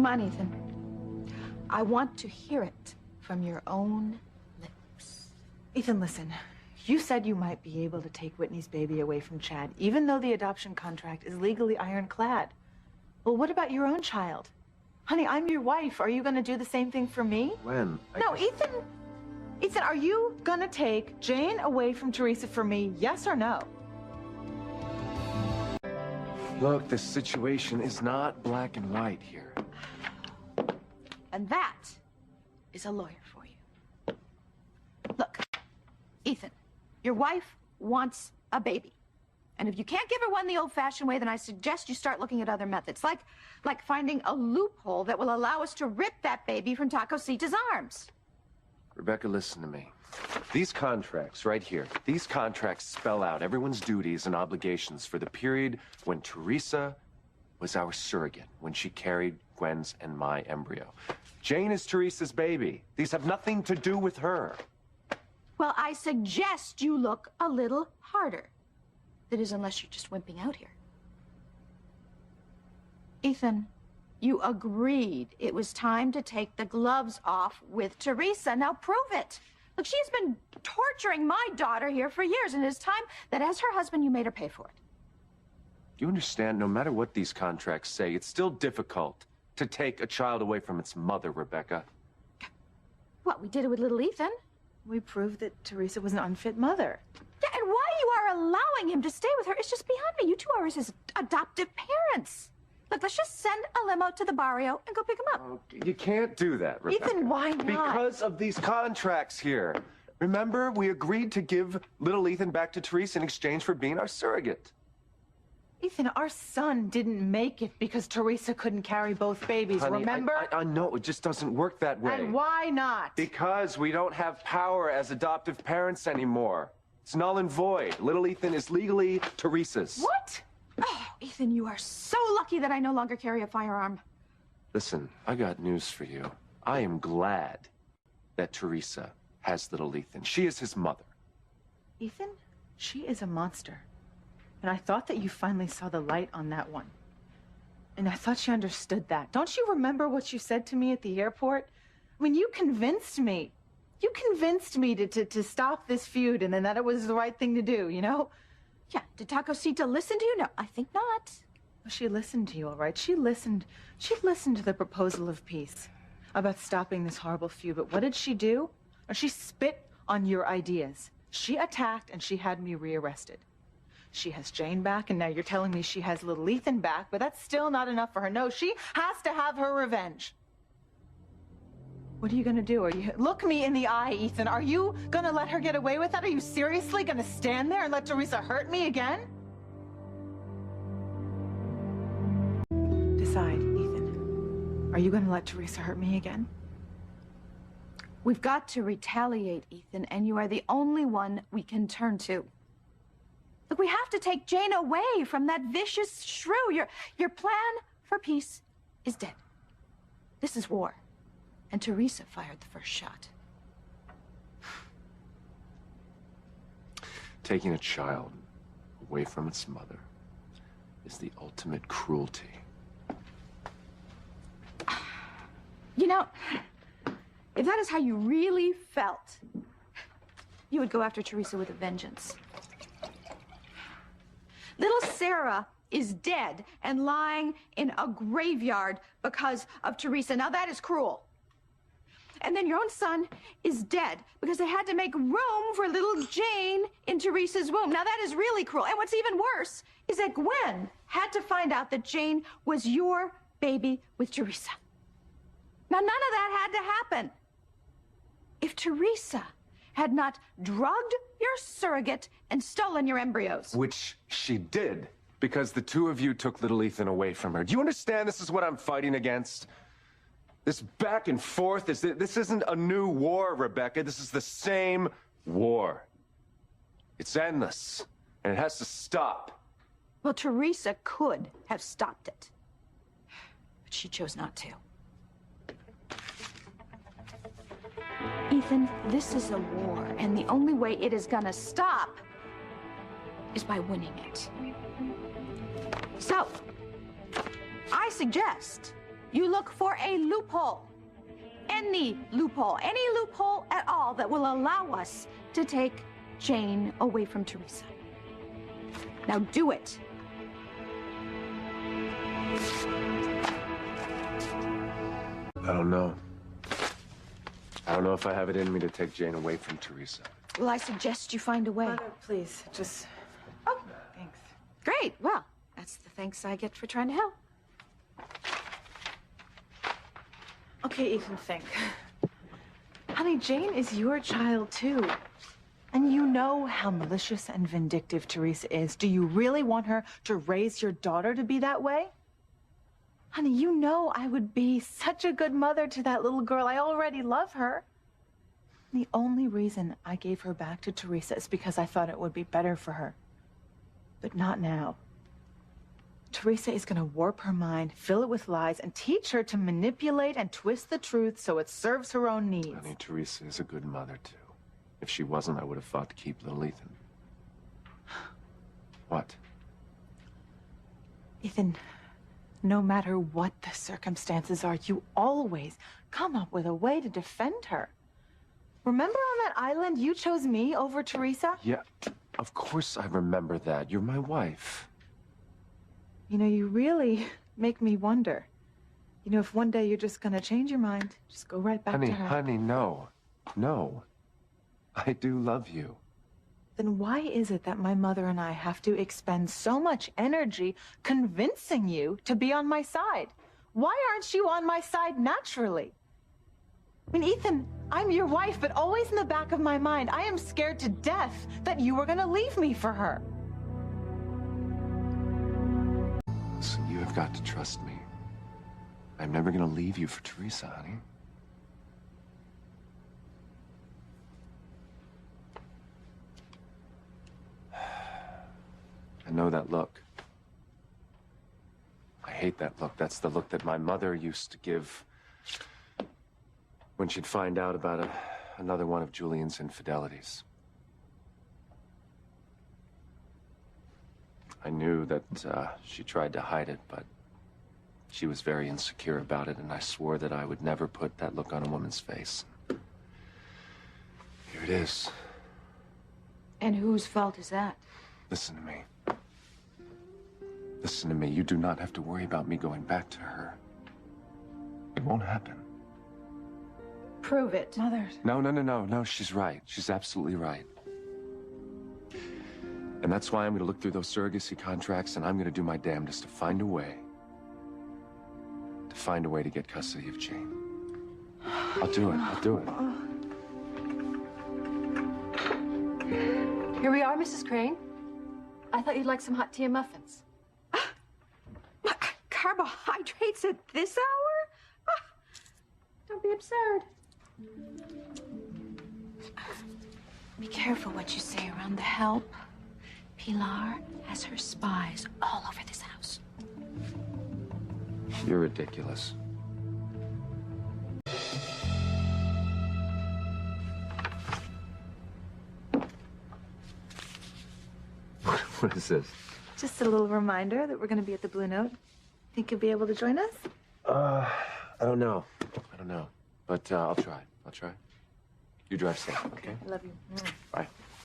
Come on, Ethan. I want to hear it from your own lips. Ethan, listen. You said you might be able to take Whitney's baby away from Chad, even though the adoption contract is legally ironclad. Well, what about your own child? Honey, I'm your wife. Are you going to do the same thing for me? Gwen, No, Ethan. Ethan, are you going to take Jane away from Teresa for me, yes or no? Look, this situation is not black and white here. And that is a lawyer for you. Look, Ethan, your wife wants a baby. And if you can't give her one the old-fashioned way, then I suggest you start looking at other methods, like finding a loophole that will allow us to rip that baby from Accusations' arms. Rebecca, listen to me. These contracts right here, these contracts spell out everyone's duties and obligations for the period when Teresa was our surrogate, when she carried Gwen's and my embryo. Jane is Teresa's baby. These have nothing to do with her. Well, I suggest you look a little harder. That is, unless you're just wimping out here. Ethan, you agreed it was time to take the gloves off with Teresa. Now prove it. Look, she's been torturing my daughter here for years, and it's time that as her husband, you made her pay for it. You understand, no matter what these contracts say, it's still difficult to take a child away from its mother, Rebecca. What, we did it with little Ethan? We proved that Teresa was an unfit mother. Yeah, and why you are allowing him to stay with her is just beyond me. You two are his adoptive parents. Look, let's just send a limo to the barrio and go pick him up. Oh, you can't do that, Rebecca. Ethan, why not? Because of these contracts here. Remember, we agreed to give little Ethan back to Teresa in exchange for being our surrogate. Ethan, our son didn't make it because Teresa couldn't carry both babies, Honey, remember? I know, it just doesn't work that way. And why not? Because we don't have power as adoptive parents anymore. It's null and void. Little Ethan is legally Teresa's. What? Oh, Ethan, you are so lucky that I no longer carry a firearm. Listen, I got news for you. I am glad that Teresa has little Ethan. She is his mother. Ethan, she is a monster. And I thought that you finally saw the light on that one. And I thought you understood that. Don't you remember what you said to me at the airport? I mean, you convinced me. You convinced me to stop this feud and then that it was the right thing to do, you know? Yeah, did Tacosita listen to you? No, I think not. Well, she listened to you, all right. She listened to the proposal of peace about stopping this horrible feud. But what did she do? She spit on your ideas. She attacked and she had me rearrested. She has Jane back, and now you're telling me she has little Ethan back, but that's still not enough for her. No, she has to have her revenge. What are you gonna do? Look me in the eye, Ethan. Are you gonna let her get away with that? Are you seriously gonna stand there and let Teresa hurt me again? Decide, Ethan. Are you gonna let Teresa hurt me again? We've got to retaliate, Ethan, and you are the only one we can turn to. Look, we have to take Jane away from that vicious shrew. Your plan for peace is dead. This is war. And Teresa fired the first shot. Taking a child away from its mother is the ultimate cruelty. You know, if that is how you really felt, you would go after Teresa with a vengeance. Little Sarah is dead and lying in a graveyard because of Teresa. Now that is cruel. And then your own son is dead because they had to make room for little Jane in Teresa's womb. Now that is really cruel. And what's even worse is that Gwen had to find out that Jane was your baby with Teresa. Now none of that had to happen if Teresa had not drugged your surrogate and stolen your embryos. Which she did, because the two of you took little Ethan away from her. Do you understand this is what I'm fighting against? This back and forth, this isn't a new war, Rebecca. This is the same war. It's endless, and it has to stop. Well, Teresa could have stopped it, but she chose not to. Ethan, this is a war, and the only way it is gonna stop is by winning it. So, I suggest You look for a loophole. Any loophole at all that will allow us to take Jane away from Teresa. Now do it. I don't know. I don't know if I have it in me to take Jane away from Teresa. Well, I suggest you find a way. Mother, please, just... Oh, Thanks. great. Well, that's the thanks I get for trying to help. Okay, Ethan, think. Honey, Jane is your child, too. And you know how malicious and vindictive Teresa is. Do you really want her to raise your daughter to be that way? Honey, you know I would be such a good mother to that little girl. I already love her. The only reason I gave her back to Teresa is because I thought it would be better for her. But not now. Teresa is going to warp her mind, fill it with lies, and teach her to manipulate and twist the truth so it serves her own needs. Honey, Teresa is a good mother, too. If she wasn't, I would have fought to keep little Ethan. What? Ethan, no matter what the circumstances are, you always come up with a way to defend her. Remember on that island, you chose me over Teresa? Yeah, of course I remember that. You're my wife. You know, you really make me wonder. You know, if one day you're just gonna change your mind, just go right back to her. Honey, no. No. I do love you. Then why is it that my mother and I have to expend so much energy convincing you to be on my side? Why aren't you on my side naturally? I mean, Ethan, I'm your wife, but always in the back of my mind, I am scared to death that you were gonna leave me for her. Listen, you have got to trust me. I'm never gonna leave you for Teresa, honey. I know that look. I hate that look. That's the look that my mother used to give when she'd find out about another one of Julian's infidelities. I knew that she tried to hide it, but she was very insecure about it, and I swore that I would never put that look on a woman's face. Here it is. And whose fault is that? Listen to me. Listen to me. You do not have to worry about me going back to her. It won't happen. Prove it. Mother. No, she's right. She's absolutely right. And that's why I'm going to look through those surrogacy contracts, and I'm going to do my damnedest to find a way to get custody of Jane. I'll do it. I'll do it. Here we are, Mrs. Crane. I thought you'd like some hot tea and muffins. Carbohydrates at this hour? Don't be absurd. Be careful what you say around the help. Pilar has her spies all over this house. You're ridiculous. What is this? Just a little reminder that we're going to be at the Blue Note. Think you'll be able to join us? I don't know. But I'll try. You drive safe, okay? I love you. Bye.